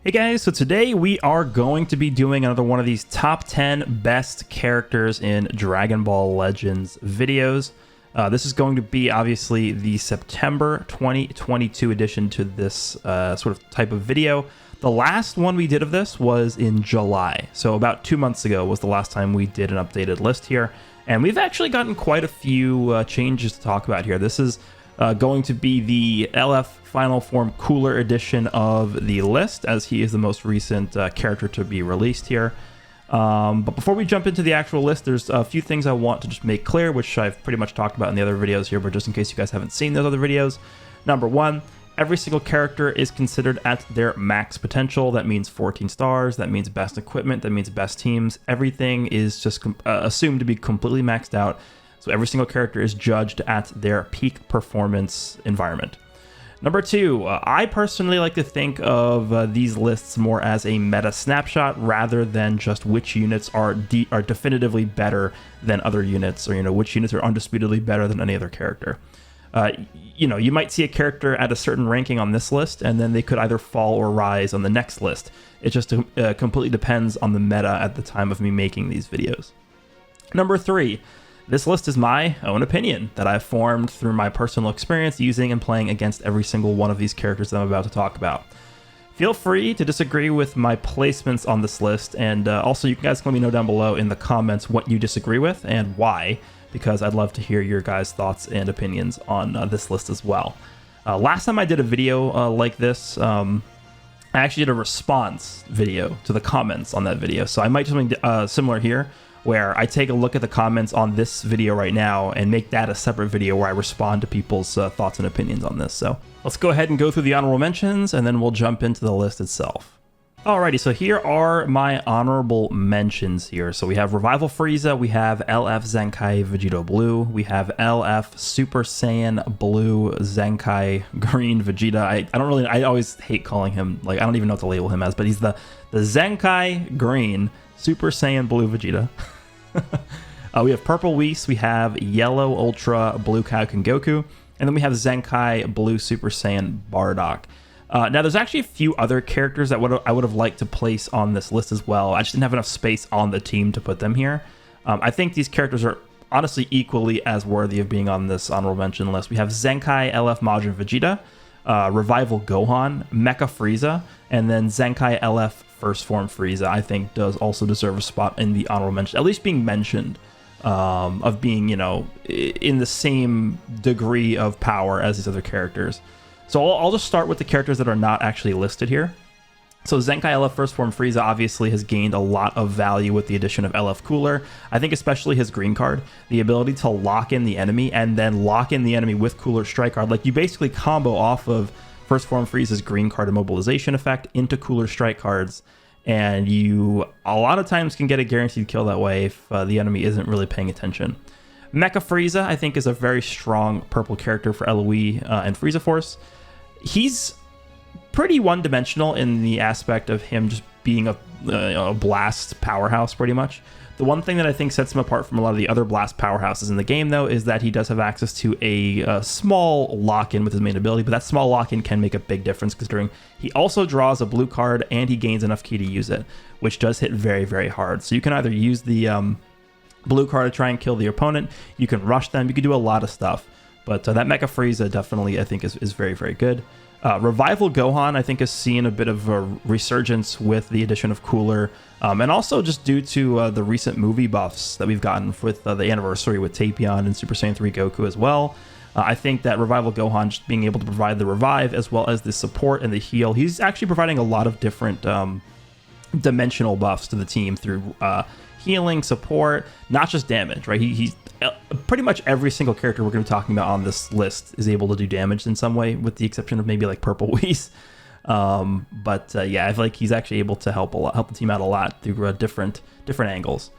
Hey guys, so today we are going to be doing another one of these top 10 best characters in Dragon Ball Legends videos. This is going to be obviously the September 2022 edition to this sort of type of video. The last one we did of this was in July, so about 2 months ago was the last time we did an updated list here. And we've actually gotten quite a few changes to talk about here. This is going to be the LF Final Form Cooler edition of the list, as he is the most recent character to be released here. But before we jump into the actual list, there's a few things I want to just make clear, which I've pretty much talked about in the other videos here, but just in case you guys haven't seen those other videos. Number one, every single character is considered at their max potential. That means 14 stars, that means best equipment, that means best teams. Everything is just assumed to be completely maxed out. So every single character is judged at their peak performance environment. Number two, I personally like to think of these lists more as a meta snapshot rather than just which units are definitively better than other units, or which units are undisputedly better than any other character. You might see a character at a certain ranking on this list, and then they could either fall or rise on the next list. It just completely depends on the meta at the time of me making these videos. Number three, this list is my own opinion that I've formed through my personal experience using and playing against every single one of these characters that I'm about to talk about. Feel free to disagree with my placements on this list, and also you guys can let me know down below in the comments what you disagree with and why, because I'd love to hear your guys' thoughts and opinions on this list as well. Last time I did a video like this, I actually did a response video to the comments on that video, so I might do something similar here, where I take a look at the comments on this video right now and make that a separate video where I respond to people's thoughts and opinions on this. So let's go ahead and go through the honorable mentions, and then we'll jump into the list itself. Alrighty, so here are my honorable mentions here. So we have Revival Frieza, we have LF Zenkai Vegito Blue, we have LF Super Saiyan Blue Zenkai Green Vegeta. I always hate calling him, I don't even know what to label him as, but he's the Zenkai Green Super Saiyan Blue Vegeta. We have Purple Whis, we have Yellow Ultra Blue Kaioken Goku, and then we have Zenkai Blue Super Saiyan Bardock. Now, there's actually a few other characters that I would have liked to place on this list as well. I just didn't have enough space on the team to put them here. I think these characters are honestly equally as worthy of being on this honorable mention list. We have Zenkai LF Majin Vegeta, Revival Gohan, Mecha Frieza, and then Zenkai LF First Form Frieza, I think, does also deserve a spot in the honorable mention, at least being mentioned, of being, in the same degree of power as these other characters. So I'll just start with the characters that are not actually listed here. So Zenkai LF First Form Frieza obviously has gained a lot of value with the addition of LF Cooler. I think especially his green card, the ability to lock in the enemy and then lock in the enemy with Cooler Strike Card. Like, you basically combo off of First Form Frieza's green card immobilization effect into Cooler Strike cards, and you a lot of times can get a guaranteed kill that way if the enemy isn't really paying attention. Mecha Frieza, I think, is a very strong purple character for LOE and Frieza Force. He's pretty one-dimensional in the aspect of him just being a blast powerhouse, pretty much. The one thing that I think sets him apart from a lot of the other blast powerhouses in the game, though, is that he does have access to a small lock-in with his main ability, but that small lock-in can make a big difference, considering he also draws a blue card and he gains enough ki to use it, which does hit very, very hard. So you can either use the blue card to try and kill the opponent, you can rush them, you can do a lot of stuff. But that Mecha Frieza definitely, I think, is very, very good. Revival Gohan, I think, has seen a bit of a resurgence with the addition of Cooler, and also just due to the recent movie buffs that we've gotten with the anniversary with Tapion and Super Saiyan 3 Goku as well. I think that Revival Gohan, just being able to provide the revive as well as the support and the heal, he's actually providing a lot of different dimensional buffs to the team through healing, support, not just damage, right? He's pretty much every single character we're going to be talking about on this list is able to do damage in some way, with the exception of maybe like Purple Whis. Yeah, I feel like he's actually able to help the team out a lot through different angles.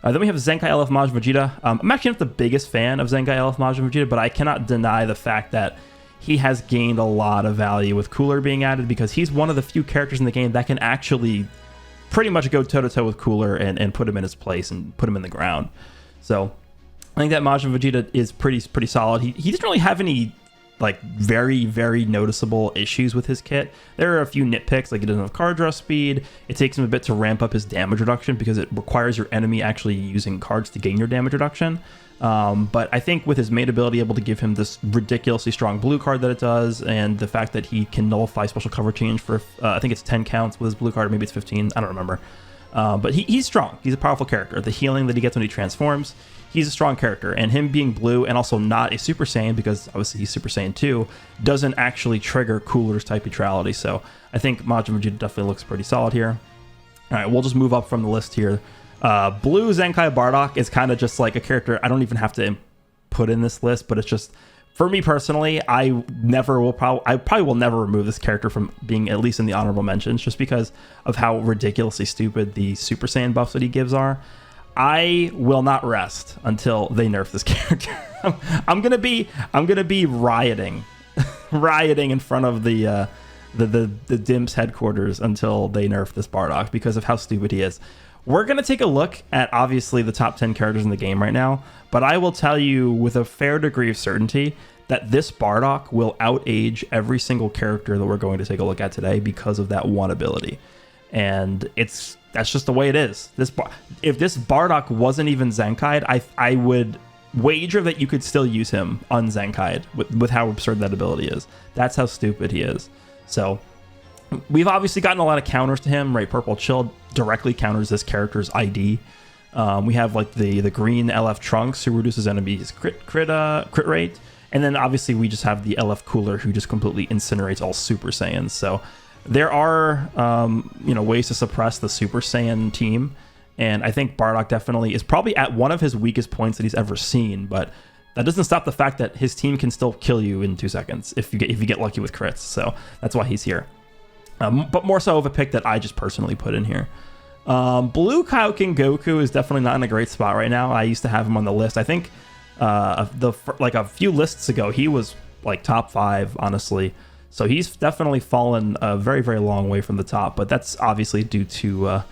Then we have Zenkai LF Majin Vegeta. I'm actually not the biggest fan of Zenkai LF Majin Vegeta, but I cannot deny the fact that he has gained a lot of value with Cooler being added, because he's one of the few characters in the game that can actually pretty much go toe-to-toe with Cooler and put him in his place and put him in the ground. So I think that Majin Vegeta is pretty solid. He doesn't really have any like very noticeable issues with his kit. There are a few nitpicks, like he doesn't have card draw speed. It takes him a bit to ramp up his damage reduction because it requires your enemy actually using cards to gain your damage reduction. But I think with his main ability able to give him this ridiculously strong blue card that it does, and the fact that he can nullify special cover change for I think it's 10 counts with his blue card, maybe it's 15, I don't remember. But he's strong. He's a powerful character. The healing that he gets when he transforms, he's a strong character, and him being blue and also not a Super Saiyan, because obviously he's Super Saiyan 2, doesn't actually trigger Cooler's type neutrality. So I think Majin Vegeta definitely looks pretty solid here. All right, we'll just move up from the list here. Blue Zenkai Bardock is kind of just like a character I don't even have to put in this list, but it's just, for me personally, I probably will never remove this character from being at least in the honorable mentions, just because of how ridiculously stupid the Super Saiyan buffs that he gives are. I will not rest until they nerf this character. I'm gonna be rioting in front of the DIMPS headquarters until they nerf this Bardock because of how stupid he is. We're gonna take a look at obviously the top 10 characters in the game right now, but I will tell you with a fair degree of certainty that this Bardock will outage every single character that we're going to take a look at today because of that one ability. And that's just the way it is. If this Bardock wasn't even Zenkai'd, I would wager that you could still use him un-Zenkai'd with how absurd that ability is. That's how stupid he is. So we've obviously gotten a lot of counters to him, right? Purple Chill directly counters this character's ID. We have like the green LF Trunks, who reduces enemies crit rate. And then obviously we just have the LF Cooler, who just completely incinerates all Super Saiyans. So there are, ways to suppress the Super Saiyan team, and I think Bardock definitely is probably at one of his weakest points that he's ever seen. But that doesn't stop the fact that his team can still kill you in 2 seconds if you get lucky with crits. So that's why he's here. But more so of a pick that I just personally put in here. Blue Kaioken Goku is definitely not in a great spot right now. I used to have him on the list. I think a few lists ago he was like top 5, honestly. So he's definitely fallen a very long way from the top, but that's obviously due to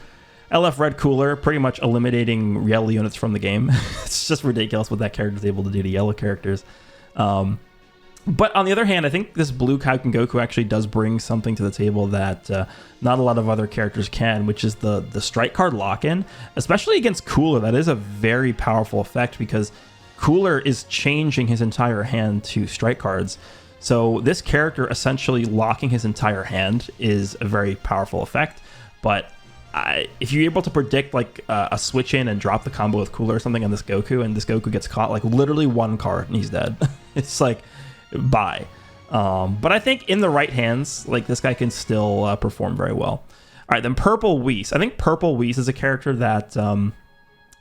LF Red Cooler pretty much eliminating yellow units from the game. It's just ridiculous what that character is able to do to yellow characters. But on the other hand, I think this Blue Kaioken Goku actually does bring something to the table that not a lot of other characters can, which is the strike card lock-in, especially against Cooler. That is a very powerful effect because Cooler is changing his entire hand to strike cards. So this character essentially locking his entire hand is a very powerful effect. But if you're able to predict like a switch in and drop the combo with Cooler or something on this Goku, and this Goku gets caught like literally one card and he's dead, it's like bye. But I think in the right hands, like this guy can still perform very well. All right, then Purple Whis. I think Purple Whis is a character that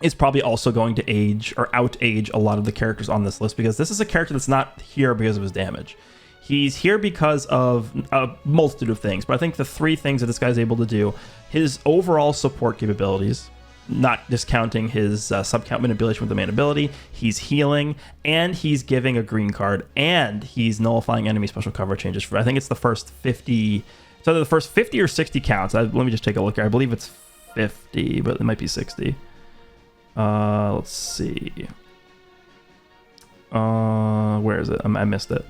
is probably also going to age or out-age a lot of the characters on this list, because this is a character that's not here because of his damage. He's here because of a multitude of things, but I think the 3 things that this guy's able to do, his overall support capabilities, not discounting his sub-count manipulation with the main ability, he's healing, and he's giving a green card, and he's nullifying enemy special cover changes for, I think it's the first 50, so the first 50 or 60 counts. Let me just take a look here. I believe it's 50, but it might be 60. Let's see. Where is it? I missed it.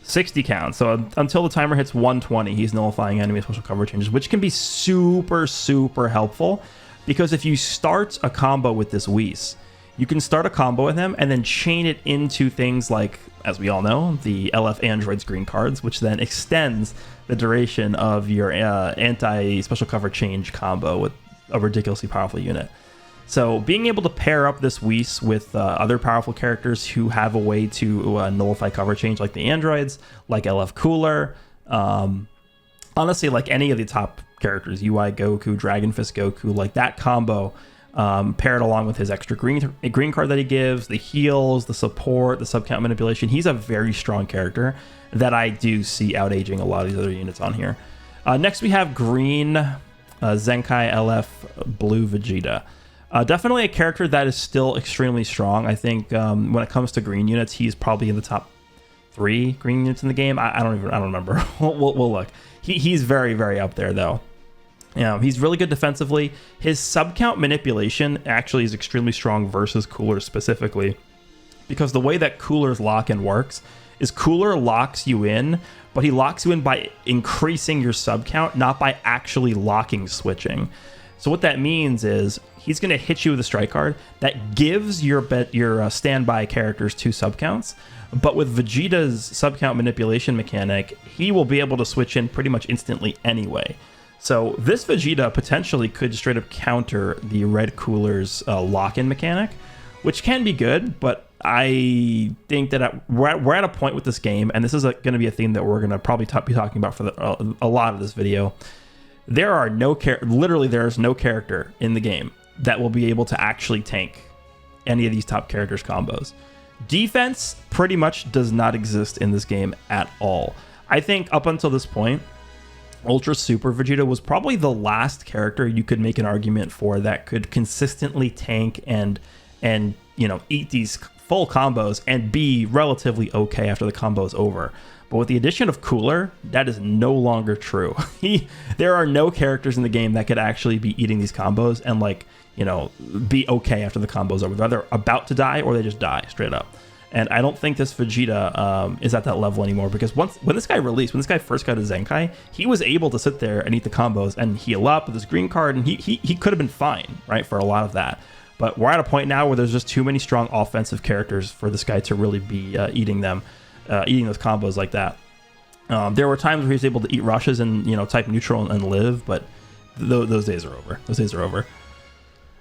60 counts. So until the timer hits 120, he's nullifying enemy special cover changes, which can be super helpful, because if you start a combo with this Whis, you can start a combo with him and then chain it into things like, as we all know, the LF Android's green cards, which then extends the duration of your anti-special cover change combo with a ridiculously powerful unit. So being able to pair up this Whis with other powerful characters who have a way to nullify cover change, like the androids, like LF Cooler, honestly, like any of the top characters, UI Goku, Dragon Fist Goku, like that combo, paired along with his extra green card that he gives, the heals, the support, the sub-count manipulation, he's a very strong character that I do see out-aging a lot of these other units on here. Next we have green Zenkai LF Blue Vegeta. Definitely a character that is still extremely strong. I think when it comes to green units, he's probably in the top 3 green units in the game. I don't remember. we'll look. He's very up there though. He's really good defensively. His sub-count manipulation actually is extremely strong versus Cooler specifically, because the way that Cooler's lock-in works is Cooler locks you in, but he locks you in by increasing your sub count, not by actually locking switching. So what that means is he's going to hit you with a strike card that gives your standby characters 2 sub counts. But with Vegeta's sub count manipulation mechanic, he will be able to switch in pretty much instantly anyway. So this Vegeta potentially could straight up counter the Red Cooler's lock-in mechanic, which can be good, but I think that we're at a point with this game, and this is going to be a theme that we're going to probably be talking about for a lot of this video. There are literally there's no character in the game that will be able to actually tank any of these top characters' combos. Defense pretty much does not exist in this game at all. I think up until this point, Ultra Super Vegeta was probably the last character you could make an argument for that could consistently tank and eat these full combos and be relatively okay after the combo is over. But with the addition of Cooler, that is no longer true. There are no characters in the game that could actually be eating these combos and be okay after the combo's over. They're either about to die or they just die straight up. And I don't think this Vegeta is at that level anymore, because when this guy first got his Zenkai, he was able to sit there and eat the combos and heal up with his green card, and he could have been fine, right, for a lot of that. But we're at a point now where there's just too many strong offensive characters for this guy to really be eating those combos like that. There were times where he was able to eat rushes and type neutral and live, but those days are over.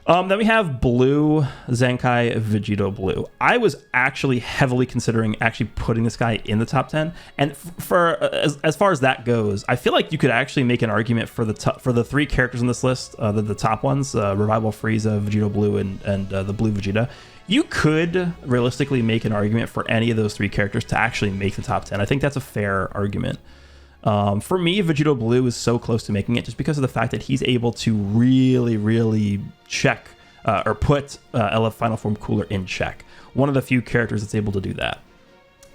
Then we have Blue Zenkai Vegito Blue. I was actually heavily considering putting this guy in the top 10, and for as far as that goes, I feel like you could actually make an argument for the 3 characters on this list, the top ones, Revival Frieza, Vegito Blue, and the Blue Vegeta. You could realistically make an argument for any of those 3 characters to actually make the top 10. I think that's a fair argument. For me, Vegito Blue is so close to making it just because of the fact that he's able to really check or put LF Final Form Cooler in check. One of the few characters that's able to do that.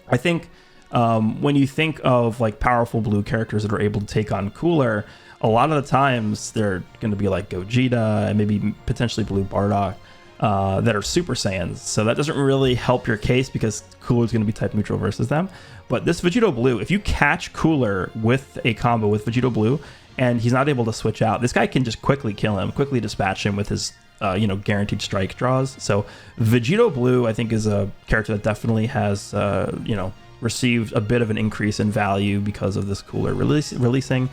I think when you think of powerful blue characters that are able to take on Cooler, a lot of the times they're going to be like Gogeta and maybe potentially Blue Bardock that are Super Saiyans. So that doesn't really help your case because Cooler is going to be type neutral versus them. But this Vegito Blue, if you catch Cooler with a combo with Vegito Blue and he's not able to switch out, this guy can just quickly kill him, quickly dispatch him with his guaranteed strike draws. So Vegito Blue, I think, is a character that definitely has received a bit of an increase in value because of this Cooler releasing.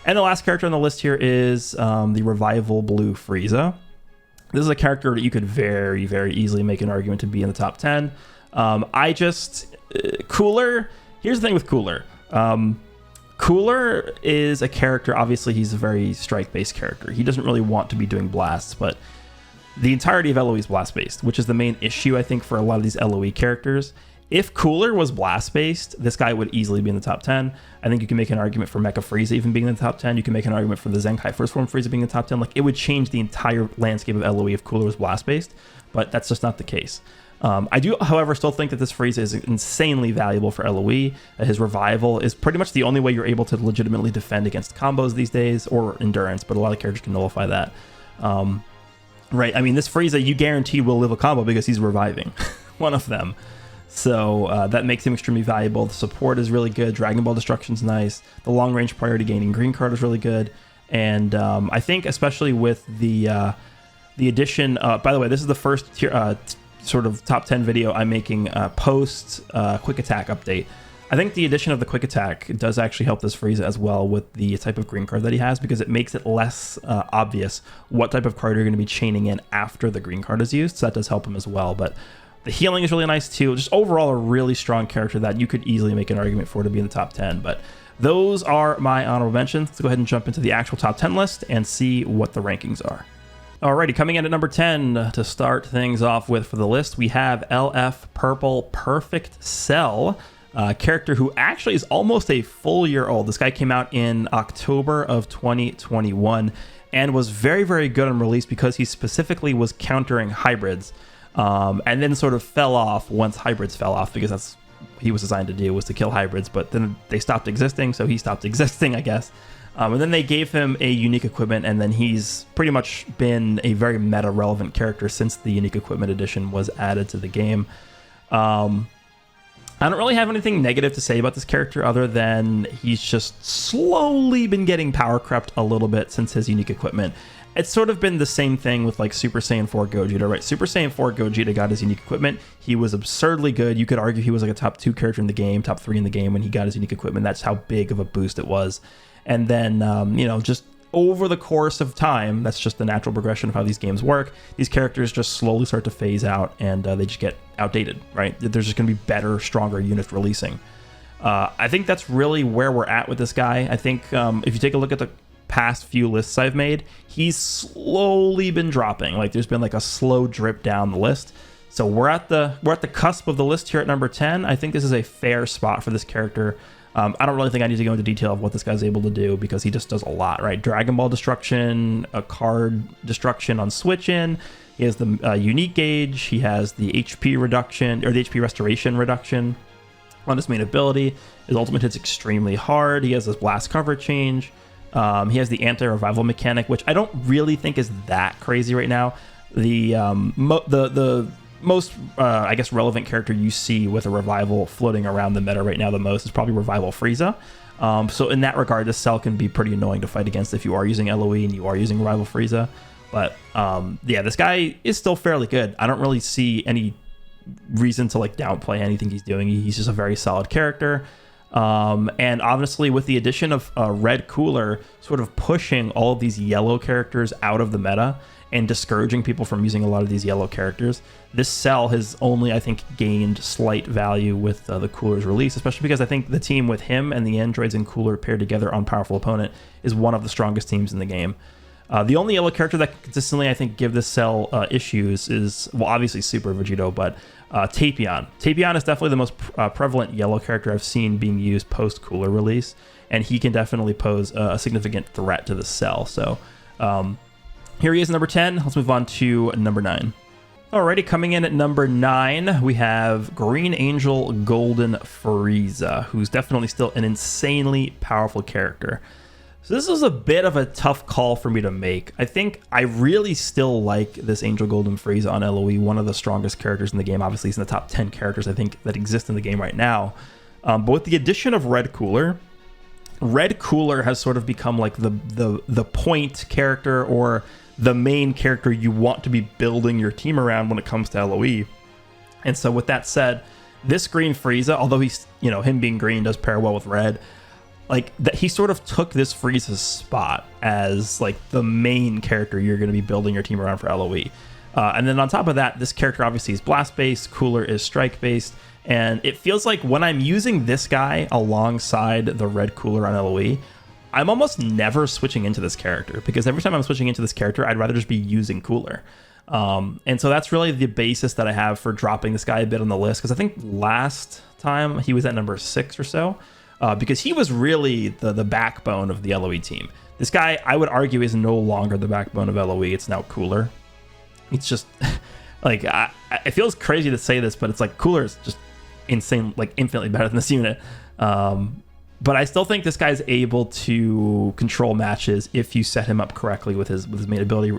And the last character on the list here is the Revival Blue Frieza. This is a character that you could very, very easily make an argument to be in the top 10. Cooler, here's the thing with Cooler. Cooler is a character, obviously he's a very strike-based character. He doesn't really want to be doing blasts, but the entirety of LoE is blast-based, which is the main issue, I think, for a lot of these LoE characters. If Cooler was blast-based, this guy would easily be in the top 10. I think you can make an argument for Mecha Frieza even being in the top 10. You can make an argument for the Zenkai First Form Frieza being in the top 10. It would change the entire landscape of LoE if Cooler was blast-based, but that's just not the case. I do, however, still think that this Frieza is insanely valuable for LoE. His Revival is pretty much the only way you're able to legitimately defend against combos these days, or Endurance, but a lot of characters can nullify that. Right, I mean, this Frieza, you guarantee will live a combo because he's reviving one of them. So that makes him extremely valuable. The support is really good. Dragon Ball Destruction's nice. The long-range priority gaining green card is really good. And I think especially with the addition... by the way, this is the first sort of top 10 video I'm making post Quick Attack update. I think the addition of the Quick Attack does actually help this Frieza as well with the type of green card that he has, because it makes it less obvious what type of card you're going to be chaining in after the green card is used. So that does help him as well. But the healing is really nice too. Just overall a really strong character that you could easily make an argument for to be in the top 10. But those are my honorable mentions. Let's go ahead and jump into the actual top 10 list and see what the rankings are. Alrighty, coming in at number 10 to start things off with for the list, we have LF Purple Perfect Cell, a character who actually is almost a full year old. This guy came out in October of 2021 and was very, very good on release because he specifically was countering hybrids, and then sort of fell off once hybrids fell off, because that's what he was designed to do, was to kill hybrids, but then they stopped existing, so he stopped existing, I guess. And then they gave him a unique equipment, and then he's pretty much been a very meta-relevant character since the unique equipment edition was added to the game. I I don't really have anything negative to say about this character other than he's just slowly been getting power crept a little bit since his unique equipment. It's sort of been the same thing with like Super Saiyan 4 Gogeta, right? Super Saiyan 4 Gogeta got his unique equipment. He was absurdly good. You could argue he was like a top 2 character in the game, top 3 in the game when he got his unique equipment. That's how big of a boost it was. And then, just over the course of time, that's just the natural progression of how these games work. These characters just slowly start to phase out and they just get outdated, right? There's just going to be better, stronger units releasing. I think that's really where we're at with this guy. I think if you take a look at the past few lists I've made, he's slowly been dropping. Like there's been like a slow drip down the list. So we're at the cusp of the list here at number 10. I think this is a fair spot for this character. I don't really think I need to go into detail of what this guy's able to do because he just does a lot, right? Dragon Ball destruction, a card destruction on switch in. He has the unique gauge. He has the HP reduction or the HP restoration reduction on his main ability. His ultimate hits extremely hard. He has this blast cover change. He has the anti-revival mechanic, which I don't really think is that crazy right now. The most, I guess, relevant character you see with a revival floating around the meta right now the most is probably Revival Frieza. So in that regard, this cell can be pretty annoying to fight against if you are using LOE and you are using Revival Frieza. But yeah, this guy is still fairly good. I don't really see any reason to like downplay anything he's doing. He's just a very solid character. And obviously with the addition of Red Cooler sort of pushing all of these yellow characters out of the meta and discouraging people from using a lot of these yellow characters, this cell has only, I think, gained slight value with the Cooler's release, especially because I think the team with him and the androids and Cooler paired together on Powerful Opponent is one of the strongest teams in the game. The only yellow character that can consistently, I think, give this cell issues is, well, obviously Super Vegito, but Tapion. Tapion is definitely the most prevalent yellow character I've seen being used post-Cooler release, and he can definitely pose a significant threat to the cell. So here he is, number 10. Let's move on to number 9. Alrighty, coming in at number 9, we have Green Angel Golden Frieza, who's definitely still an insanely powerful character. So this was a bit of a tough call for me to make. I think I really still like this Angel Golden Frieza on LOE, one of the strongest characters in the game. Obviously, he's in the top 10 characters, I think, that exist in the game right now. But with the addition of Red Cooler has sort of become like the point character or the main character you want to be building your team around when it comes to LOE. And so with that said, this Green Frieza, although he's, him being green does pair well with red, like that he sort of took this Frieza's spot as like the main character you're going to be building your team around for LOE. And then on top of that, this character obviously is blast based, Cooler is strike based, and it feels like when I'm using this guy alongside the Red Cooler on LOE, I'm almost never switching into this character because every time I'm switching into this character, I'd rather just be using Cooler. And so that's really the basis that I have for dropping this guy a bit on the list, because I think last time he was at number 6 or so, because he was really the backbone of the LOE team. This guy, I would argue, is no longer the backbone of LOE. It's now Cooler. It's just like, it feels crazy to say this, but it's like Cooler is just insane, like infinitely better than this unit. But I still think this guy's able to control matches if you set him up correctly with his main ability,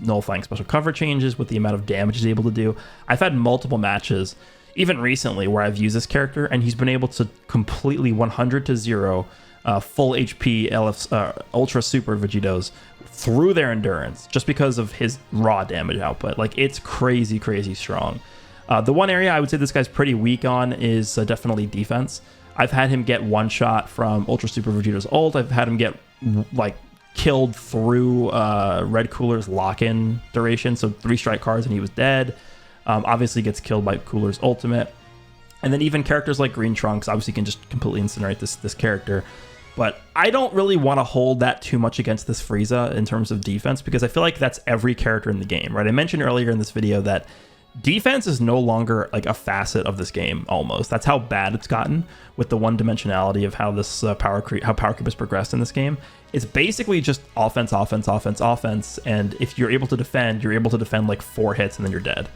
nullifying special cover changes, with the amount of damage he's able to do. I've had multiple matches, even recently, where I've used this character, and he's been able to completely 100 to 0 full HP Ultra Super Vegitos through their endurance just because of his raw damage output. Like, it's crazy, crazy strong. The one area I would say this guy's pretty weak on is definitely defense. I've had him get one shot from Ultra Super Vegito's ult. I've had him get like killed through Red Cooler's lock-in duration, so 3 strike cards and he was dead. Obviously gets killed by Cooler's ultimate. And then even characters like Green Trunks obviously can just completely incinerate this character. But I don't really want to hold that too much against this Frieza in terms of defense, because I feel like that's every character in the game, right? I mentioned earlier in this video that defense is no longer like a facet of this game almost. That's how bad it's gotten with the one-dimensionality of how this power creep has progressed in this game. It's basically just offense, offense, offense, offense, and if you're able to defend, you're able to defend like 4 hits and then you're dead.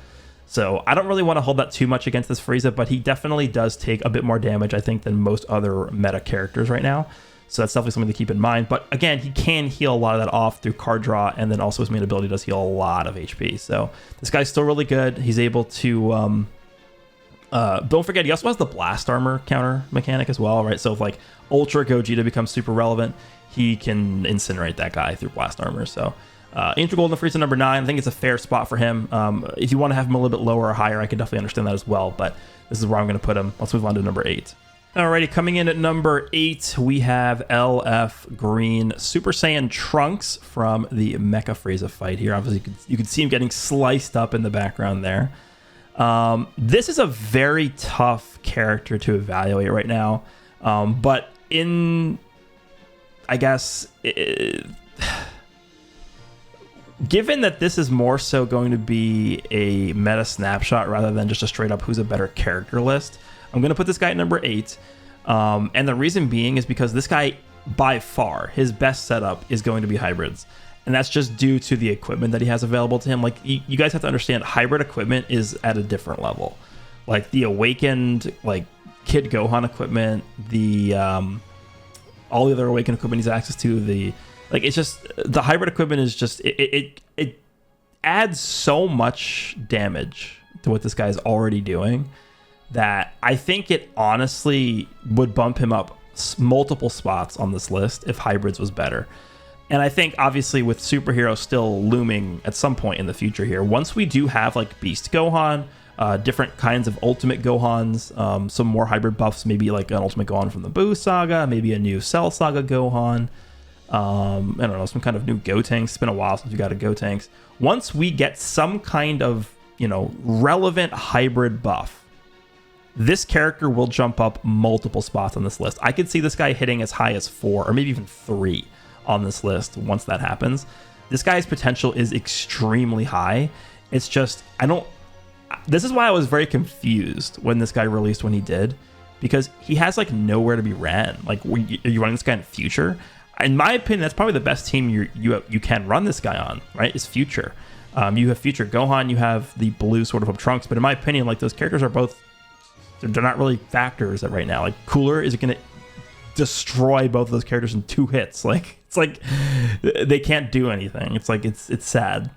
So I don't really want to hold that too much against this Frieza, but he definitely does take a bit more damage, I think, than most other meta characters right now. So that's definitely something to keep in mind. But again, he can heal a lot of that off through card draw, and then also his main ability does heal a lot of HP. So this guy's still really good. He's able to Don't forget, he also has the blast armor counter mechanic as well, right? So if like Ultra Gogeta becomes super relevant, he can incinerate that guy through blast armor. So Angel Golden Frieza number 9, I think it's a fair spot for him. If you want to have him a little bit lower or higher, I can definitely understand that as well, but this is where I'm going to put him. Let's move on to number 8. Alrighty, coming in at number 8, we have LF Green Super Saiyan Trunks from the Mecha Frieza fight here. Obviously, you can see him getting sliced up in the background there. This is a very tough character to evaluate right now, but given that this is more so going to be a meta snapshot rather than just a straight up who's a better character list, I'm going to put this guy at number 8. And the reason being is because this guy, by far, his best setup is going to be hybrids. And that's just due to the equipment that he has available to him. Like, you guys have to understand, hybrid equipment is at a different level. Like, the Awakened, like, Kid Gohan equipment, the all the other Awakened equipment he's access to, it's just, the hybrid equipment is just, it adds so much damage to what this guy's already doing that I think it honestly would bump him up multiple spots on this list if hybrids was better. And I think obviously with superhero still looming at some point in the future here, once we do have like Beast Gohan, different kinds of Ultimate Gohans, some more hybrid buffs, maybe like an Ultimate Gohan from the Buu Saga, maybe a new Cell Saga Gohan, I don't know, some kind of new Gotenks. It's been a while since we got a Gotenks. Once we get some kind of, relevant hybrid buff, this character will jump up multiple spots on this list. I could see this guy hitting as high as 4 or maybe even 3 on this list once that happens. This guy's potential is extremely high. It's just, this is why I was very confused when this guy released when he did, because he has like nowhere to be ran. Like, are you running this guy in Future? In my opinion, that's probably the best team you can run this guy on, right? Is Future. You have Future Gohan, you have the blue sort of Trunks, but in my opinion, like, those characters are both, they're not really factors right now. Like, Cooler is going to destroy both of those characters in 2 hits. Like, it's like they can't do anything. It's like it's sad.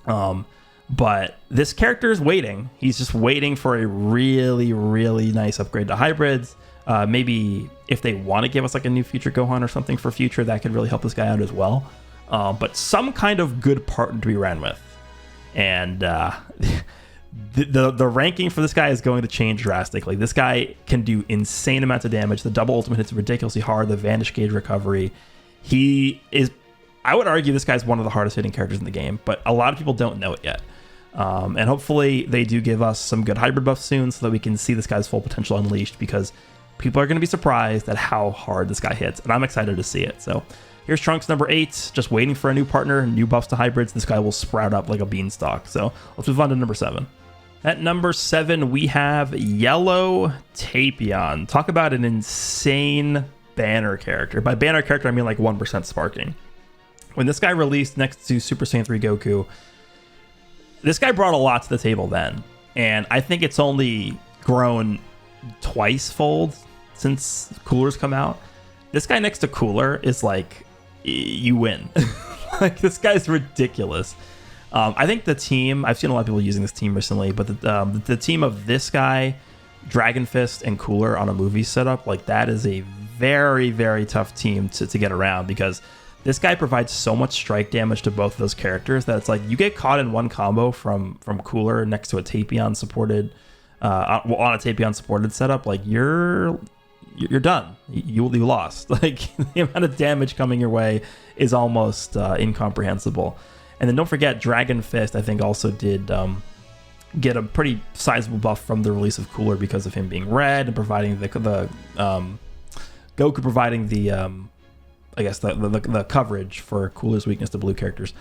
But this character is waiting. He's just waiting for a really, really nice upgrade to hybrids. Maybe if they want to give us like a new Future Gohan or something for Future, that could really help this guy out as well. But some kind of good partner to be ran with. And the ranking for this guy is going to change drastically. This guy can do insane amounts of damage. The double ultimate hits ridiculously hard. The Vanish Gauge recovery. I would argue this guy's one of the hardest hitting characters in the game, but a lot of people don't know it yet. And hopefully they do give us some good hybrid buffs soon so that we can see this guy's full potential unleashed, because people are going to be surprised at how hard this guy hits, and I'm excited to see it. So here's Trunks number 8, just waiting for a new partner, new buffs to hybrids. This guy will sprout up like a beanstalk. So let's move on to number 7. At number 7, we have Yellow Tapion. Talk about an insane banner character. By banner character, I mean like 1% sparking. When this guy released next to Super Saiyan 3 Goku, this guy brought a lot to the table then. And I think it's only grown twice-fold since Cooler's come out. This guy next to Cooler is like, you win. Like, this guy's ridiculous. I think the team, I've seen a lot of people using this team recently, but the team of this guy, Dragon Fist, and Cooler on a movie setup, like, that is a very, very tough team to get around, because this guy provides so much strike damage to both of those characters that it's like you get caught in one combo from Cooler next to a Tapion supported, on a Tapion supported setup, like you're done. You lost. Like, the amount of damage coming your way is almost incomprehensible. And then don't forget, Dragon Fist, I think, also did get a pretty sizable buff from the release of Cooler because of him being red and providing the Goku providing the I guess the coverage for Cooler's weakness to blue characters.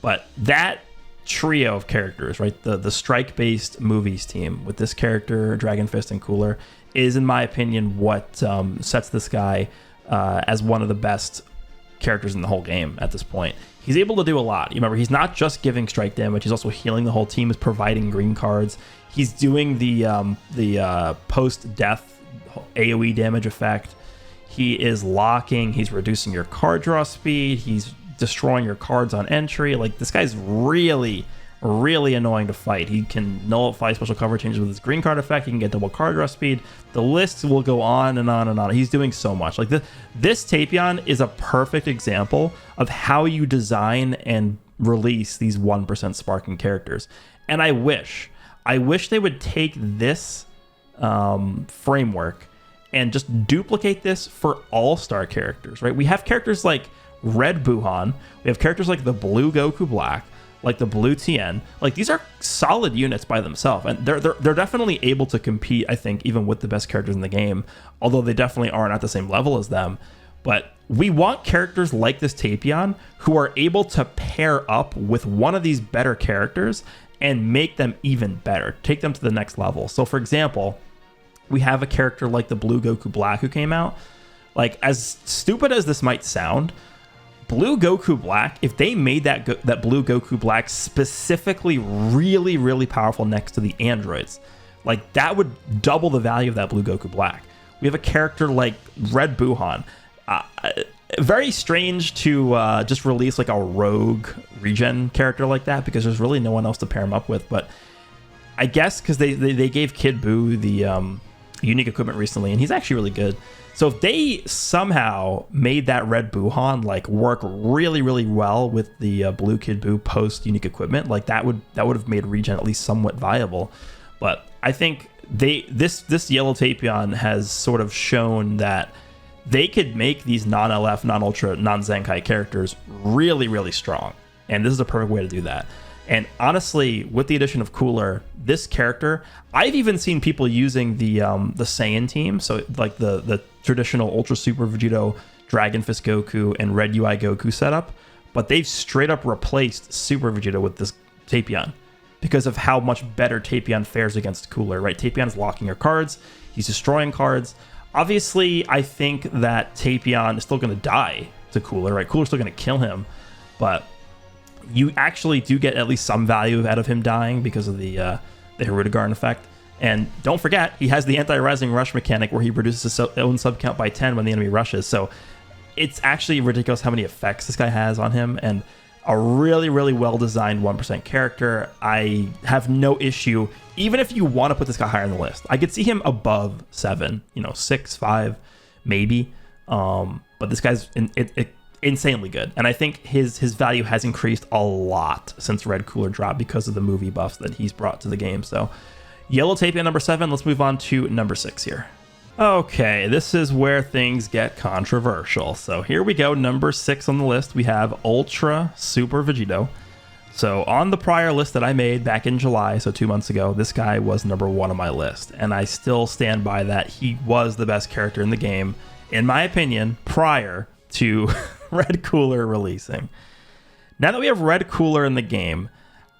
But that trio of characters, right, the strike-based movies team with this character, Dragon Fist, and Cooler, is, in my opinion, what sets this guy as one of the best characters in the whole game at this point. He's able to do a lot. You remember, he's not just giving strike damage, he's also healing the whole team, is providing green cards. He's doing the post-death AoE damage effect. He is locking, he's reducing your card draw speed, he's destroying your cards on entry. Like, this guy's really, really annoying to fight. He can nullify special cover changes with his green card effect. He can get double card rush speed. The list will go on and on and on. He's doing so much. Like this Tapion is a perfect example of how you design and release these 1% sparking characters. And I wish they would take this framework and just duplicate this for all-star characters, right? We have characters like Red Buhan. We have characters like the Blue Goku Black, like the Blue Tien. Like, these are solid units by themselves, and they're definitely able to compete, I think, even with the best characters in the game, although they definitely aren't at the same level as them. But we want characters like this Tapion who are able to pair up with one of these better characters and make them even better, take them to the next level. So, for example, we have a character like the Blue Goku Black who came out. Like, as stupid as this might sound, Blue Goku Black, if they made that Blue Goku Black specifically really, really powerful next to the androids, like, that would double the value of that Blue Goku Black. We have a character like Red Buhan. Very strange to just release like a rogue regen character like that, because there's really no one else to pair him up with. But I guess because they gave Kid Buu the unique equipment recently, and he's actually really good. So if they somehow made that Red Buhan like work really, really well with the Blue Kid Buu post unique equipment, like that would have made regen at least somewhat viable. But I think this Yellow Tapion has sort of shown that they could make these non-LF, non-Ultra, non-Zenkai characters really, really strong. And this is a perfect way to do that. And honestly, with the addition of Cooler, this character, I've even seen people using the Saiyan team, so like the traditional Ultra Super Vegito, Dragon Fist Goku, and Red UI Goku setup, but they've straight up replaced Super Vegito with this Tapion because of how much better Tapion fares against Cooler, right? Tapion is locking your cards, he's destroying cards. Obviously, I think that Tapion is still going to die to Cooler, right? Cooler's still going to kill him, but you actually do get at least some value out of him dying because of the Hirudegarn effect. And don't forget, he has the anti-rising rush mechanic where he reduces his own sub count by 10 when the enemy rushes. So it's actually ridiculous how many effects this guy has on him, and a really, really well-designed 1% character. I have no issue, even if you want to put this guy higher on the list. I could see him above 7, 6, 5, maybe. But this guy's insanely good, and I think his value has increased a lot since Red Cooler dropped because of the movie buffs that he's brought to the game. So Yellow Tapion number 7. Let's move on to number 6 here. Okay, this is where things get controversial. So here we go. Number 6 on the list, we have Ultra Super Vegito. So on the prior list that I made back in July, so 2 months ago, this guy was number 1 on my list, and I still stand by that. He was the best character in the game, in my opinion, prior to Red Cooler releasing. Now that we have Red Cooler in the game,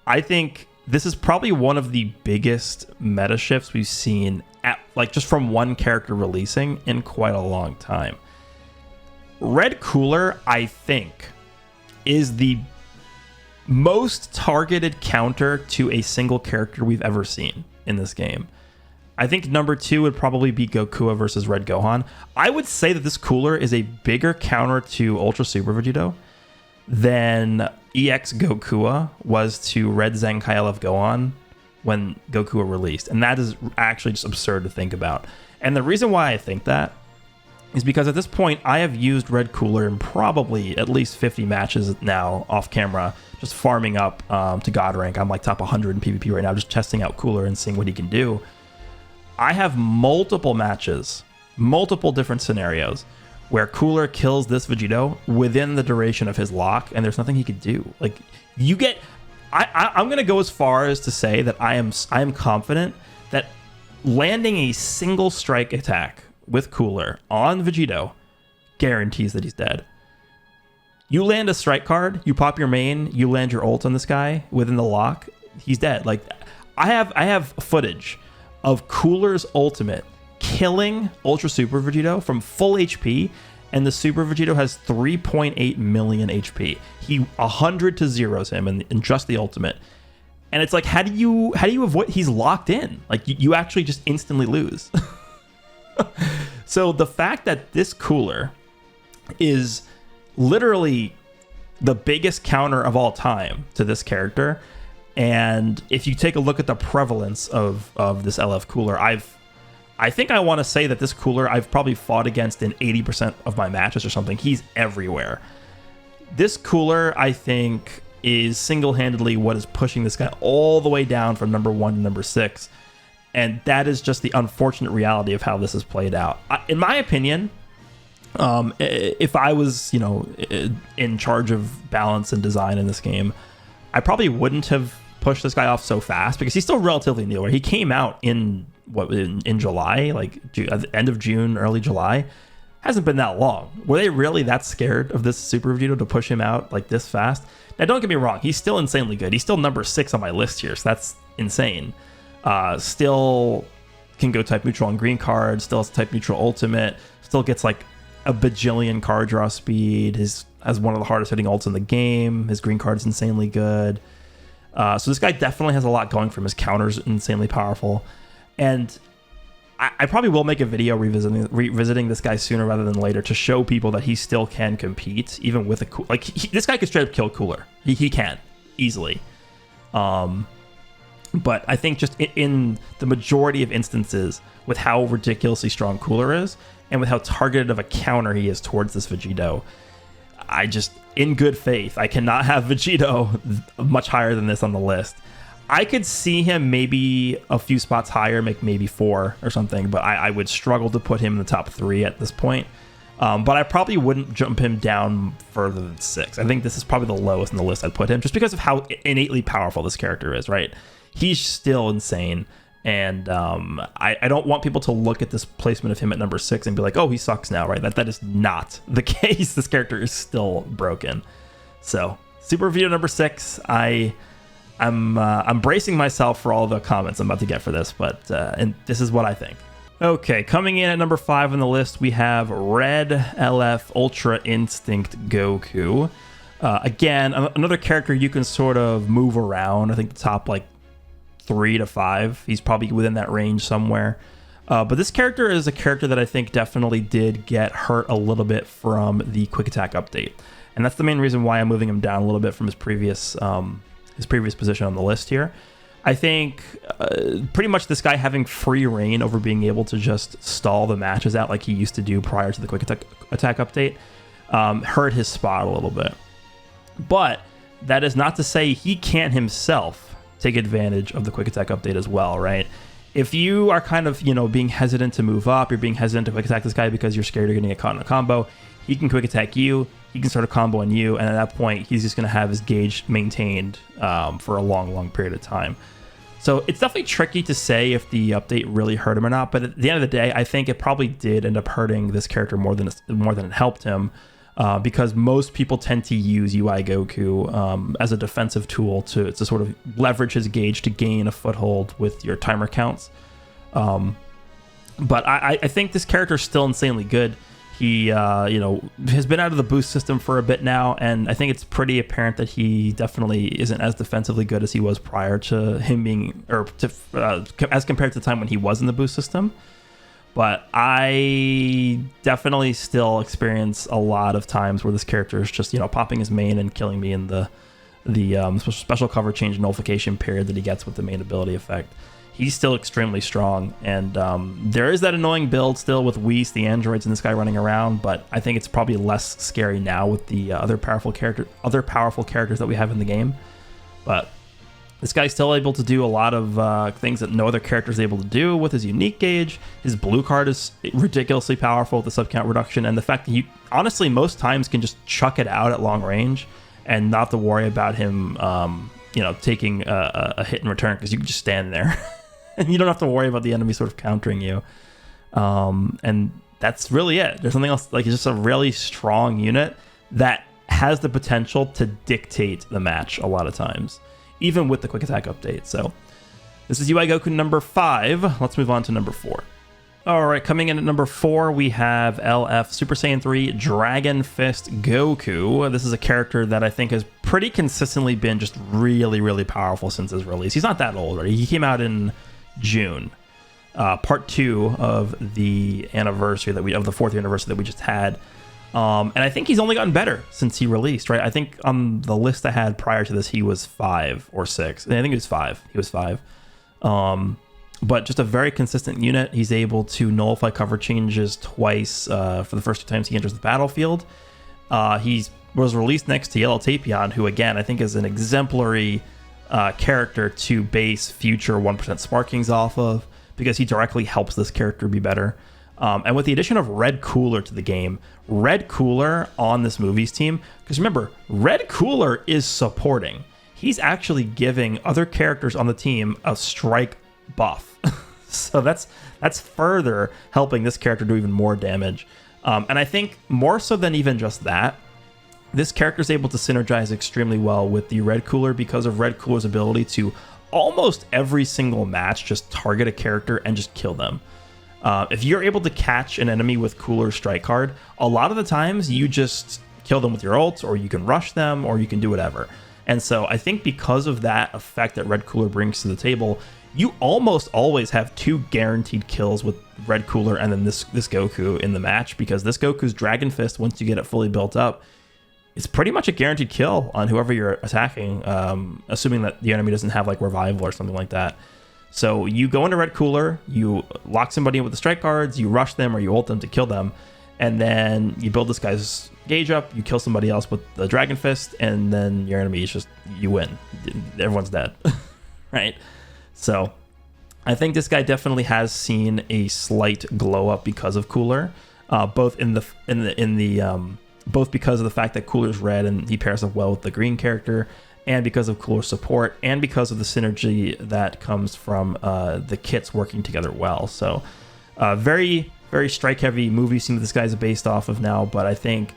I think this is probably one of the biggest meta shifts we've seen at, like, just from one character releasing in quite a long time. Red Cooler, I think, is the most targeted counter to a single character we've ever seen in this game. I think number 2 would probably be Gokua versus Red Gohan. I would say that this Cooler is a bigger counter to Ultra Super Vegito than EX Gokua was to Red Zenkai LF Gohan when Gokua released. And that is actually just absurd to think about. And the reason why I think that is because at this point, I have used Red Cooler in probably at least 50 matches now off camera, just farming up to God rank. I'm like top 100 in PvP right now, just testing out Cooler and seeing what he can do. I have multiple matches, multiple different scenarios where Cooler kills this Vegito within the duration of his lock, and there's nothing he could do. Like, you get, I'm gonna go as far as to say that I am confident that landing a single strike attack with Cooler on Vegito guarantees that he's dead. You land a strike card, you pop your main, you land your ult on this guy within the lock, he's dead. Like, I have footage of Cooler's ultimate killing Ultra Super Vegito from full HP, and the Super Vegito has 3.8 million HP. He 100 to zeros him in just the ultimate. And it's like, how do you avoid? He's locked in. Like, you actually just instantly lose. So the fact that this Cooler is literally the biggest counter of all time to this character, And if you take a look at the prevalence of this LF cooler, I think I want to say that this cooler I've probably fought against in 80% of my matches or something. He's everywhere. This cooler, I think, is single-handedly what is pushing this guy all the way down from number 1 to number 6. And that is just the unfortunate reality of how this has played out. In my opinion, if I was, in charge of balance and design in this game, I probably wouldn't have pushed this guy off so fast because he's still relatively new. He came out in July, like at the end of June, early July. Hasn't been that long. Were they really that scared of this Super Vegito to push him out like this fast? Now, don't get me wrong. He's still insanely good. He's still number 6 on my list here, so that's insane. Still can go type neutral on green card. Still has type neutral ultimate. Still gets like a bajillion card draw speed. Has one of the hardest hitting ults in the game. His green card is insanely good. So this guy definitely has a lot going for him. His counter's insanely powerful. And I probably will make a video revisiting this guy sooner rather than later to show people that he still can compete, even with a this guy could straight up kill Cooler. He can easily. But I think just in the majority of instances, with how ridiculously strong Cooler is, and with how targeted of a counter he is towards this Vegito, I just, in good faith, I cannot have Vegito much higher than this on the list. I could see him maybe a few spots higher, make maybe 4 or something, but I would struggle to put him in the top 3 at this point. But I probably wouldn't jump him down further than 6. I think this is probably the lowest in the list I'd put him, just because of how innately powerful this character is, right? He's still insane, and I don't want people to look at this placement of him at number 6 and be like, oh, he sucks now, right? That is not the case. This character is still broken. So, Super Vegito number 6, I'm bracing myself for all the comments I'm about to get for this, but and this is what I think. Okay, coming in at number 5 on the list, we have Red LF Ultra Instinct Goku. Again, another character you can sort of move around. I think the top like 3 to 5. He's probably within that range somewhere. But this character is a character that I think definitely did get hurt a little bit from the Quick Attack update, and that's the main reason why I'm moving him down a little bit from his previous position on the list here. I think pretty much this guy having free reign over being able to just stall the matches out like he used to do prior to the Quick Attack update hurt his spot a little bit. But that is not to say he can't himself take advantage of the Quick Attack update as well, right? If you are kind of, being hesitant to move up, you're being hesitant to Quick Attack this guy because you're scared you're going to get caught in a combo, he can Quick Attack you, he can start a combo on you, and at that point, he's just going to have his gauge maintained for a long, long period of time. So it's definitely tricky to say if the update really hurt him or not, but at the end of the day, I think it probably did end up hurting this character more than it helped him, because most people tend to use UI Goku as a defensive tool to sort of leverage his gauge to gain a foothold with your timer counts. But I think this character is still insanely good. He, has been out of the boost system for a bit now, and I think it's pretty apparent that he definitely isn't as defensively good as he was prior to him being, as compared to the time when he was in the boost system. But I definitely still experience a lot of times where this character is just, popping his main and killing me in the special cover change nullification period that he gets with the main ability effect. He's still extremely strong, and there is that annoying build still with Whis, the androids, and this guy running around, but I think it's probably less scary now with the other powerful characters that we have in the game. But this guy's still able to do a lot of things that no other character is able to do with his unique gauge. His blue card is ridiculously powerful with the sub-count reduction, and the fact that you honestly most times can just chuck it out at long range and not have to worry about him taking a hit in return, because you can just stand there. And you don't have to worry about the enemy sort of countering you. And that's really it. There's something else. Like, it's just a really strong unit that has the potential to dictate the match a lot of times, even with the Quick Attack update. So this is UI Goku number 5. Let's move on to number 4. All right, coming in at number 4, we have LF Super Saiyan 3 Dragon Fist Goku. This is a character that I think has pretty consistently been just really, really powerful since his release. He's not that old, right? He came out in June, part 2 of the anniversary of the 4th anniversary that we just had. And I think he's only gotten better since he released, right? I think on the list I had prior to this, he was 5 or 6. And I think he was 5. He was 5. But just a very consistent unit. He's able to nullify cover changes twice for the first 2 times he enters the battlefield. He was released next to Yellow Tapion, who, again, I think is an exemplary character to base future 1% Sparkings off of, because he directly helps this character be better. And with the addition of Red Cooler to the game, Red Cooler on this movies team, because remember, Red Cooler is supporting. He's actually giving other characters on the team a strike buff. So that's further helping this character do even more damage. And I think more so than even just that, this character is able to synergize extremely well with the Red Cooler because of Red Cooler's ability to almost every single match just target a character and just kill them. If you're able to catch an enemy with Cooler's strike card, a lot of the times you just kill them with your ult, or you can rush them, or you can do whatever. And so I think because of that effect that Red Cooler brings to the table, you almost always have 2 guaranteed kills with Red Cooler and then this Goku in the match, because this Goku's Dragon Fist, once you get it fully built up, it's pretty much a guaranteed kill on whoever you're attacking, assuming that the enemy doesn't have like revival or something like that. So you go into Red Cooler, you lock somebody in with the strike cards, you rush them or you ult them to kill them, and then you build this guy's gauge up, you kill somebody else with the Dragon Fist, and then your enemy is just, you win. Everyone's dead, right? So I think this guy definitely has seen a slight glow up because of Cooler, both both because of the fact that Cooler's red and he pairs up well with the green character, and because of Cooler's support, and because of the synergy that comes from the kits working together well. So very, very strike-heavy movie scene that this guy's based off of now, but I think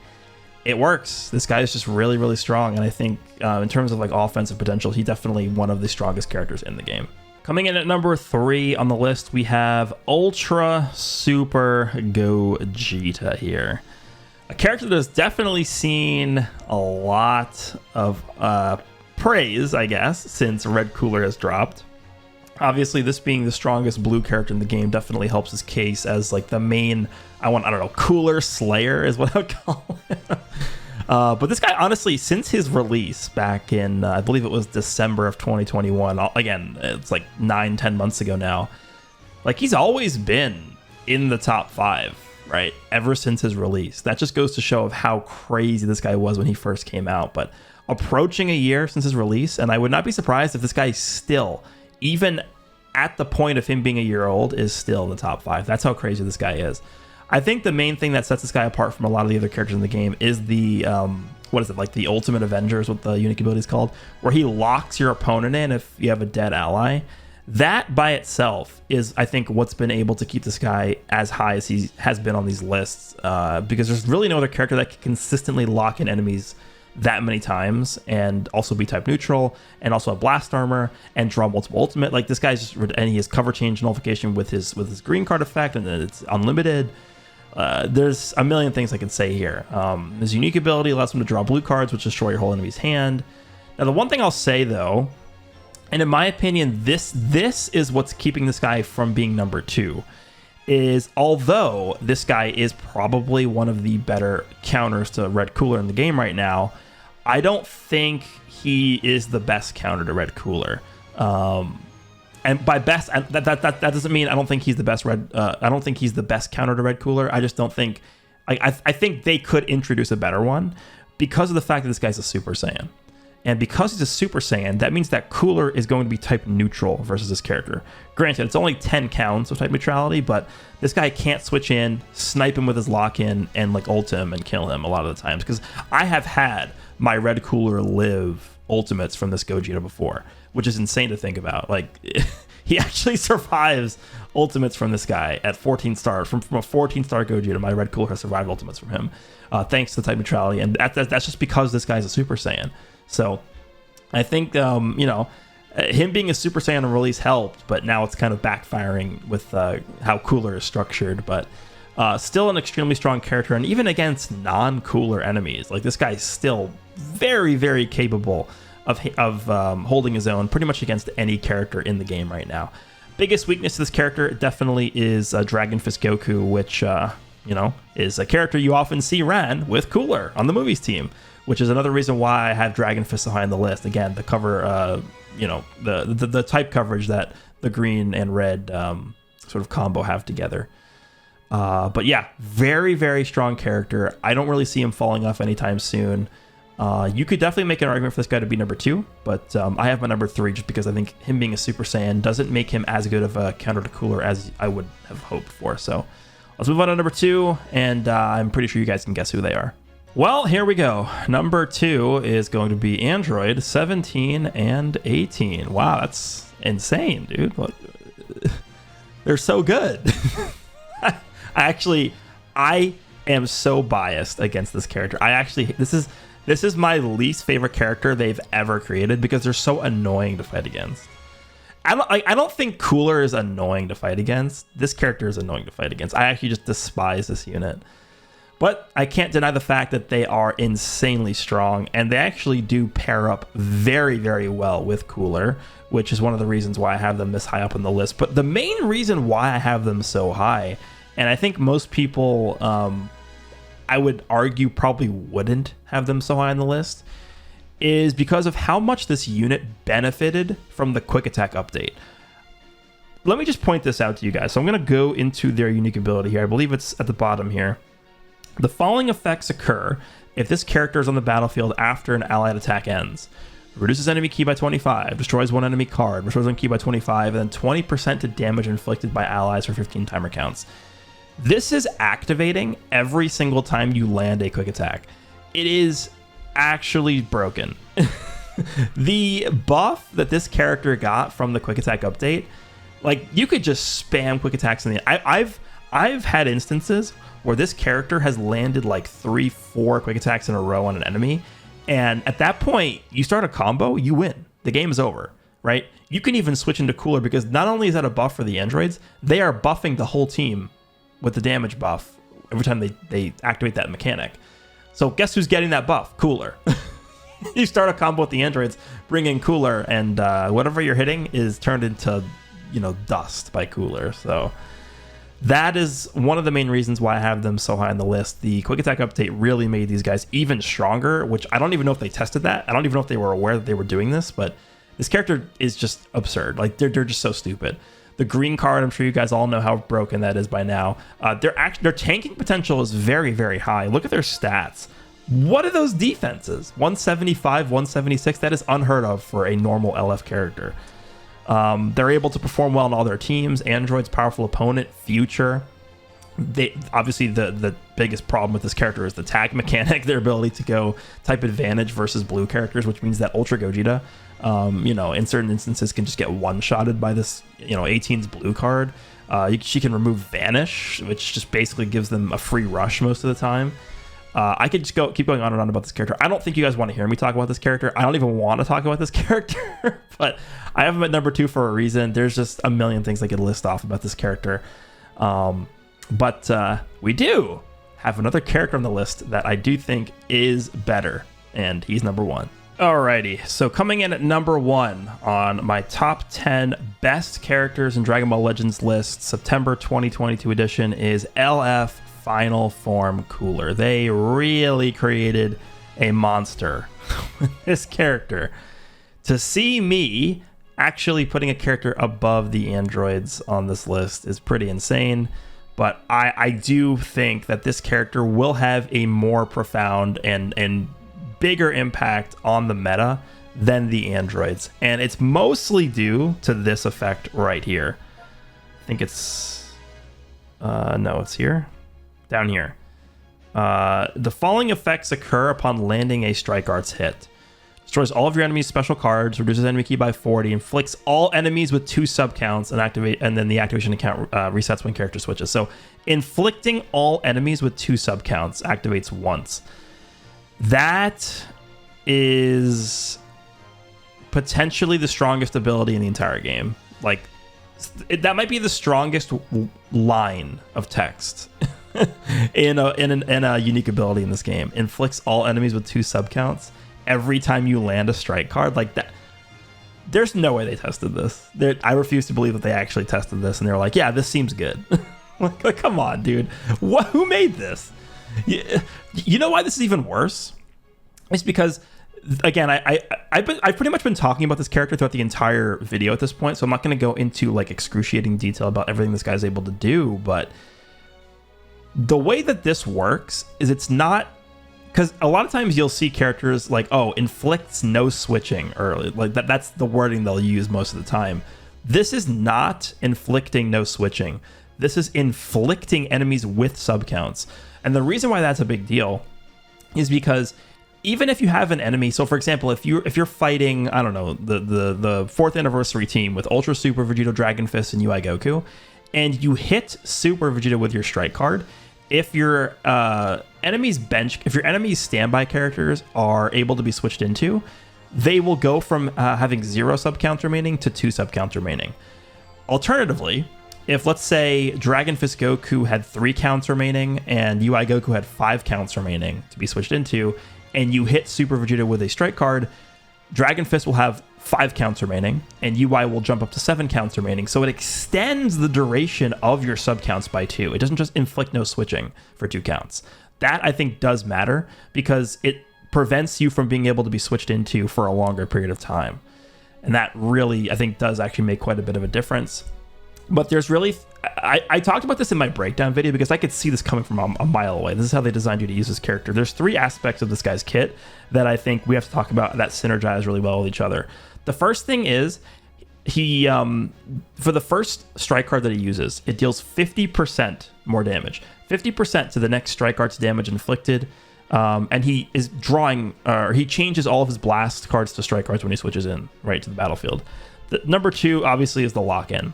it works. This guy is just really, really strong, and I think in terms of like offensive potential, he's definitely one of the strongest characters in the game. Coming in at number 3 on the list, we have Ultra Super Gogeta here. A character that has definitely seen a lot of praise, I guess, since Red Cooler has dropped. Obviously, this being the strongest blue character in the game definitely helps his case as like the main, Cooler Slayer is what I would call it. But this guy, honestly, since his release back in, I believe it was December of 2021, again, it's like 9-10 months ago now, like he's always been in the top 5. Right, ever since his release. That just goes to show of how crazy this guy was when he first came out. But approaching a year since his release, and I would not be surprised if this guy still, even at the point of him being a year old, is still in the top 5. That's how crazy this guy is. I think the main thing that sets this guy apart from a lot of the other characters in the game is the the Ultimate Avengers, what the unique ability is called, where he locks your opponent in if you have a dead ally. That by itself is, I think, what's been able to keep this guy as high as he has been on these lists, because there's really no other character that can consistently lock in enemies that many times and also be type neutral and also have blast armor and draw multiple ultimate. Like this guy's just, and he has cover change nullification with his green card effect, and then it's unlimited. There's a million things I can say here. His unique ability allows him to draw blue cards, which destroy your whole enemy's hand. Now, the one thing I'll say though, and in my opinion, this is what's keeping this guy from being number 2, is although this guy is probably one of the better counters to Red Cooler in the game right now, I don't think he is the best counter to Red Cooler. And by best, that doesn't mean I don't think he's the best I don't think he's the best counter to Red Cooler. I just don't think. I think they could introduce a better one because of the fact that this guy's a Super Saiyan. And because he's a Super Saiyan, that means that Cooler is going to be type neutral versus this character. Granted, it's only 10 counts of type neutrality, but this guy can't switch in, snipe him with his lock-in, and like ult him and kill him a lot of the times. Because I have had my Red Cooler live ultimates from this Gogeta before, which is insane to think about. Like, he actually survives ultimates from this guy at 14 stars. From a 14-star Gogeta, my Red Cooler has survived ultimates from him, thanks to type neutrality. And that's just because this guy's a Super Saiyan. So I think, him being a Super Saiyan on release helped, but now it's kind of backfiring with how Cooler is structured. But still an extremely strong character, and even against non-Cooler enemies, like this guy's still very, very capable of holding his own pretty much against any character in the game right now. Biggest weakness to this character definitely is Dragon Fist Goku, which is a character you often see ran with Cooler on the movies team, which is another reason why I have Dragon Fist so high on the list. Again, the cover, the type coverage that the green and red sort of combo have together. But yeah, very, very strong character. I don't really see him falling off anytime soon. You could definitely make an argument for this guy to be number 2, but I have my number 3 just because I think him being a Super Saiyan doesn't make him as good of a counter to Cooler as I would have hoped for. So let's move on to number 2, and I'm pretty sure you guys can guess who they are. Well, here we go. Number 2 is going to be Android 17 and 18. Wow, that's insane, dude. They're so good. I am so biased against this character. This is my least favorite character they've ever created because they're so annoying to fight against. I don't think Cooler is annoying to fight against. This character is annoying to fight against. I actually just despise this unit. But I can't deny the fact that they are insanely strong, and they actually do pair up very, very well with Cooler, which is one of the reasons why I have them this high up on the list. But the main reason why I have them so high, and I think most people, I would argue, probably wouldn't have them so high on the list, is because of how much this unit benefited from the Quick Attack update. Let me just point this out to you guys. So I'm going to go into their unique ability here. I believe it's at the bottom here. The following effects occur if this character is on the battlefield after an allied attack ends. Reduces enemy ki by 25, destroys one enemy card, restores one ki by 25, and then 20% to damage inflicted by allies for 15 timer counts. This is activating every single time you land a quick attack. It is actually broken. The buff that this character got from the quick attack update, like, you could just spam quick attacks in the... I've had instances where this character has landed like 3-4 quick attacks in a row on an enemy, and at that point you start a combo, you win. The game is over, right? You can even switch into Cooler because not only is that a buff for the androids, they are buffing the whole team with the damage buff every time they activate that mechanic. So guess who's getting that buff? Cooler. You start a combo with the androids, bring in Cooler, and whatever you're hitting is turned into, dust by Cooler. So that is one of the main reasons why I have them so high on the list. The Quick Attack update really made these guys even stronger, which I don't even know if they tested that. I don't even know if they were aware that they were doing this, but this character is just absurd. Like, they're just so stupid. The green card, I'm sure you guys all know how broken that is by now. Their tanking potential is very, very high. Look at their stats. What are those defenses? 175, 176. That is unheard of for a normal LF character. They're able to perform well in all their teams. Android's powerful opponent, Future. Obviously the biggest problem with this character is the tag mechanic, their ability to go type advantage versus blue characters, which means that Ultra Gogeta, in certain instances can just get one-shotted by this, 18's blue card. She can remove Vanish, which just basically gives them a free rush most of the time. I could just keep going on and on about this character. I don't think you guys want to hear me talk about this character. I don't even want to talk about this character, but I have him at number 2 for a reason. There's just a million things I could list off about this character. But we do have another character on the list that I do think is better, and he's number 1. Alrighty, so coming in at number 1 on my top 10 best characters in Dragon Ball Legends list, September 2022 edition, is LF Final Form Cooler. They really created a monster with this character. To see me actually putting a character above the androids on this list is pretty insane, but I do think that this character will have a more profound and bigger impact on the meta than the androids, and it's mostly due to this effect right here. I think it's no, it's here, down here. The following effects occur upon landing a Strike Arts hit. Destroys all of your enemies' special cards, reduces enemy ki by 40, inflicts all enemies with 2 sub counts, and then the activation account resets when character switches. So inflicting all enemies with 2 sub counts activates once. That is potentially the strongest ability in the entire game. Like, that might be the strongest line of text in a unique ability in this game. Inflicts all enemies with 2 sub counts every time you land a strike card. Like that, there's no way they tested this. I refuse to believe that they actually tested this and they're like, yeah, this seems good. Like, come on, dude. Who made this? You know why this is even worse? It's because, again, I've pretty much been talking about this character throughout the entire video at this point, so I'm not going to go into like excruciating detail about everything this guy's able to do, but the way that this works is it's not, because a lot of times you'll see characters like, oh, inflicts no switching, or like that's the wording they'll use most of the time. This is not inflicting no switching. This is inflicting enemies with subcounts. And the reason why that's a big deal is because even if you have an enemy, so for example, if you're fighting, I don't know, the 4th anniversary team with Ultra Super Vegito, Dragon Fist, and UI Goku, and you hit Super Vegeta with your strike card, if your enemy's standby characters are able to be switched into, they will go from having 0 subcounts remaining to 2 subcounts remaining. Alternatively, if let's say Dragon Fist Goku had 3 counts remaining and UI Goku had 5 counts remaining to be switched into, and you hit Super Vegeta with a strike card, Dragon Fist will have 5 counts remaining and UI will jump up to 7 counts remaining. So it extends the duration of your subcounts by 2. It doesn't just inflict no switching for 2 counts. That I think does matter because it prevents you from being able to be switched into for a longer period of time. And that really, I think, does actually make quite a bit of a difference. But there's really, I talked about this in my breakdown video because I could see this coming from a mile away. This is how they designed you to use this character. There's 3 aspects of this guy's kit that I think we have to talk about that synergize really well with each other. The first thing is he, for the first strike card that he uses, it deals 50% more damage, 50% to the next strike card's damage inflicted. And he is drawing, or he changes all of his blast cards to strike cards when he switches in right to the battlefield. Number 2, obviously, is the lock-in.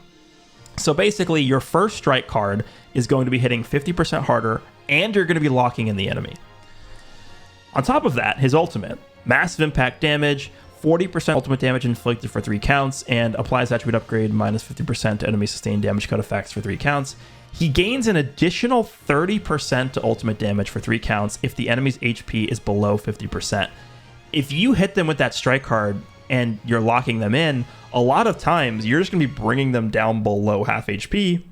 So basically, your first strike card is going to be hitting 50% harder, and you're going to be locking in the enemy. On top of that, his ultimate, massive impact damage, 40% ultimate damage inflicted for 3 counts, and applies attribute upgrade minus 50% to enemy sustained damage cut effects for 3 counts. He gains an additional 30% to ultimate damage for 3 counts if the enemy's HP is below 50%. If you hit them with that strike card and you're locking them in, a lot of times you're just going to be bringing them down below half HP,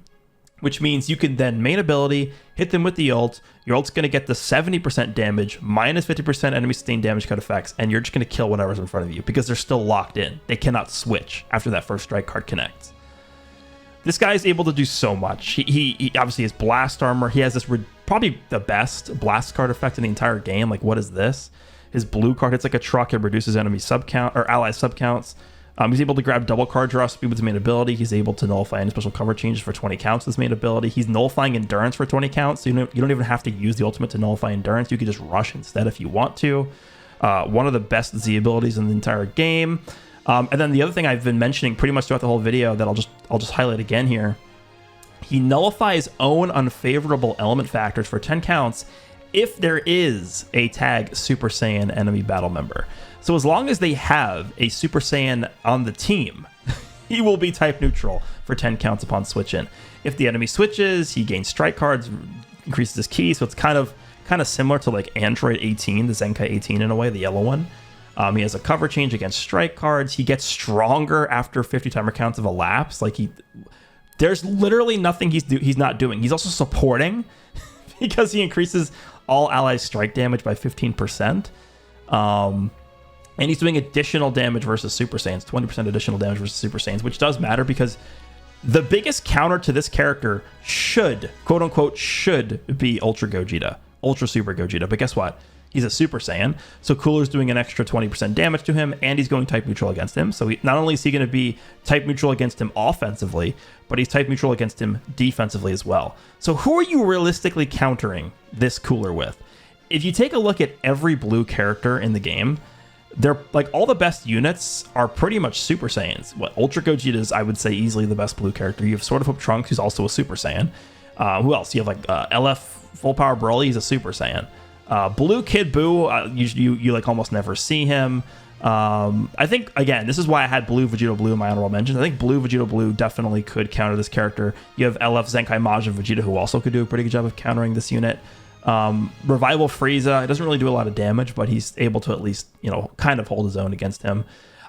which means you can then main ability, hit them with the ult. Your ult's going to get the 70% damage, minus 50% enemy sustained damage cut effects, and you're just going to kill whatever's in front of you because they're still locked in. They cannot switch after that first strike card connects. This guy is able to do so much. He obviously has blast armor. He has this probably the best blast card effect in the entire game. Like, what is this? His blue card hits like a truck. It reduces enemy subcount or ally subcounts. He's able to grab double card draw speed with his main ability. He's able to nullify any special cover changes for 20 counts with his main ability. He's nullifying endurance for 20 counts. So you don't even have to use the ultimate to nullify endurance. You can just rush instead if you want to. One of the best Z abilities in the entire game. And then the other thing I've been mentioning pretty much throughout the whole video that I'll just highlight again here. He nullifies own unfavorable element factors for 10 counts if there is a tag Super Saiyan enemy battle member. So as long as they have a Super Saiyan on the team, he will be type neutral for 10 counts upon switch in. If the enemy switches, he gains strike cards, increases his ki, so it's kind of similar to like Android 18, the Zenkai 18 in a way, the yellow one. He has a cover change against strike cards. He gets stronger after 50 timer counts of elapsed. Like there's literally nothing he's not doing. He's also supporting because he increases all allies strike damage by 15%. And he's doing additional damage versus Super Saiyans, 20% additional damage versus Super Saiyans, which does matter because the biggest counter to this character should, quote unquote, should be Ultra Gogeta, Ultra Super Gogeta. But guess what? He's a Super Saiyan, so Cooler's doing an extra 20% damage to him, and he's going type neutral against him. So not only is he going to be type neutral against him offensively, but he's type neutral against him defensively as well. So who are you realistically countering this Cooler with? If you take a look at every blue character in the game, they're like all the best units are pretty much Super Saiyans. What Ultra Gogeta is, I would say, easily the best blue character. You have Sword of Hope Trunks, who's also a Super Saiyan. Who else? You have like LF Full Power Broly, he's a Super Saiyan. Blue Kid Buu, you like almost never see him. I think, again, this is why I had Blue Vegeta Blue in my honorable mentions. I think Blue Vegeta Blue definitely could counter this character. You have LF Zenkai Majin Vegeta, who also could do a pretty good job of countering this unit. Revival Frieza, it doesn't really do a lot of damage, but he's able to at least, kind of hold his own against him.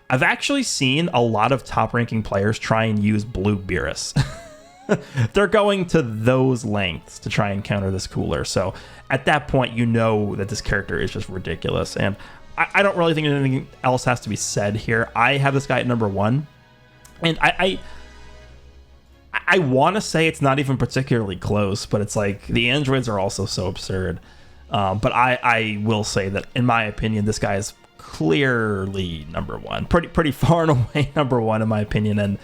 I've actually seen a lot of top ranking players try and use Blue Beerus. They're going to those lengths to try and counter this cooler. So at that point, you know that this character is just ridiculous. And I don't really think anything else has to be said here. I have this guy at number 1. And I want to say it's not even particularly close, but it's like the androids are also so absurd. But I will say that, in my opinion, this guy is clearly number 1. Pretty far and away number 1, in my opinion. And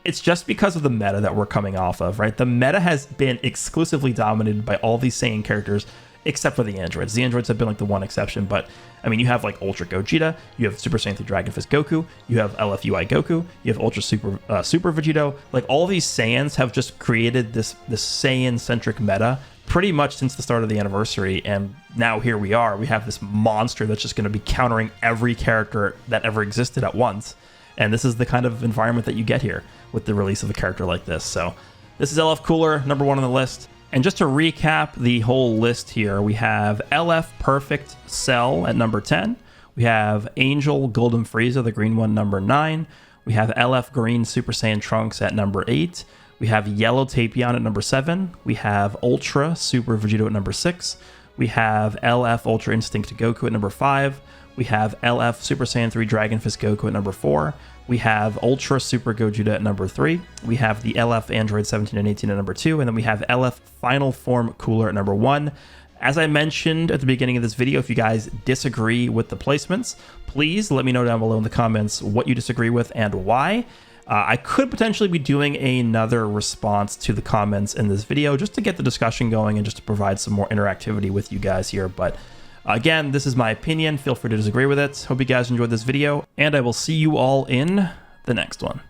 it's just because of the meta that we're coming off of, right? The meta has been exclusively dominated by all these Saiyan characters, except for the androids. The androids have been like the one exception, but I mean, you have like Ultra Gogeta, you have Super Saiyan 3 Dragon Fist Goku, you have LFUI Goku, you have Ultra Super Vegito. Like, all these Saiyans have just created this Saiyan-centric meta pretty much since the start of the anniversary, and now here we are. We have this monster that's just going to be countering every character that ever existed at once. And this is the kind of environment that you get here with the release of a character like this. So this is LF Cooler, number 1 on the list. And just to recap the whole list here, we have LF Perfect Cell at number 10. We have Angel Golden Frieza, the green one, number 9. We have LF Green Super Saiyan Trunks at number 8. We have Yellow Tapion at number 7. We have Ultra Super Vegito at number 6. We have LF Ultra Instinct Goku at number 5. We have LF Super Saiyan 3 Dragon Fist Goku at number 4. We have Ultra Super Gogeta at number 3. We have the LF Android 17 and 18 at number 2. And then we have LF Final Form Cooler at number 1. As I mentioned at the beginning of this video, if you guys disagree with the placements, please let me know down below in the comments what you disagree with and why. I could potentially be doing another response to the comments in this video just to get the discussion going and just to provide some more interactivity with you guys here. But again, this is my opinion. Feel free to disagree with it. Hope you guys enjoyed this video, and I will see you all in the next one.